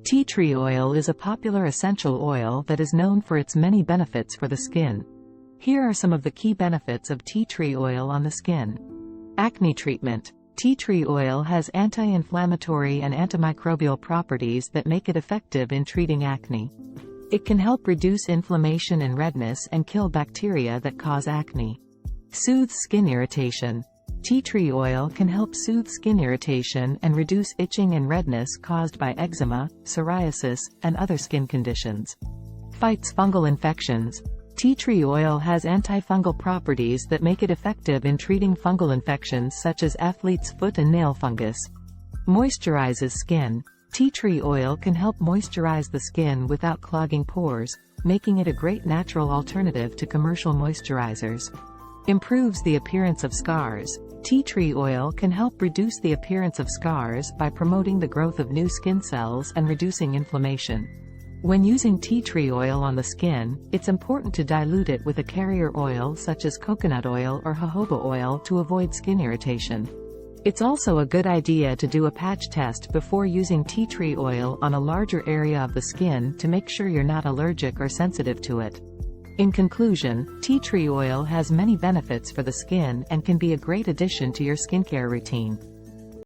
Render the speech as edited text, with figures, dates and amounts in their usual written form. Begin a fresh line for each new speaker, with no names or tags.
Tea tree oil is a popular essential oil that is known for its many benefits for the skin. Here are some of the key benefits of tea tree oil on the skin. Acne treatment. Tea tree oil has anti-inflammatory and antimicrobial properties that make it effective in treating acne. It can help reduce inflammation and redness and kill bacteria that cause acne. Soothes skin irritation. Tea tree oil can help soothe skin irritation and reduce itching and redness caused by eczema, psoriasis, and other skin conditions. Fights fungal infections. Tea tree oil has antifungal properties that make it effective in treating fungal infections such as athlete's foot and nail fungus. Moisturizes skin. Tea tree oil can help moisturize the skin without clogging pores, making it a great natural alternative to commercial moisturizers. Improves the appearance of scars. Tea tree oil can help reduce the appearance of scars by promoting the growth of new skin cells and reducing inflammation. When using tea tree oil on the skin, it's important to dilute it with a carrier oil such as coconut oil or jojoba oil to avoid skin irritation. It's also a good idea to do a patch test before using tea tree oil on a larger area of the skin to make sure you're not allergic or sensitive to it. In conclusion, tea tree oil has many benefits for the skin and can be a great addition to your skincare routine.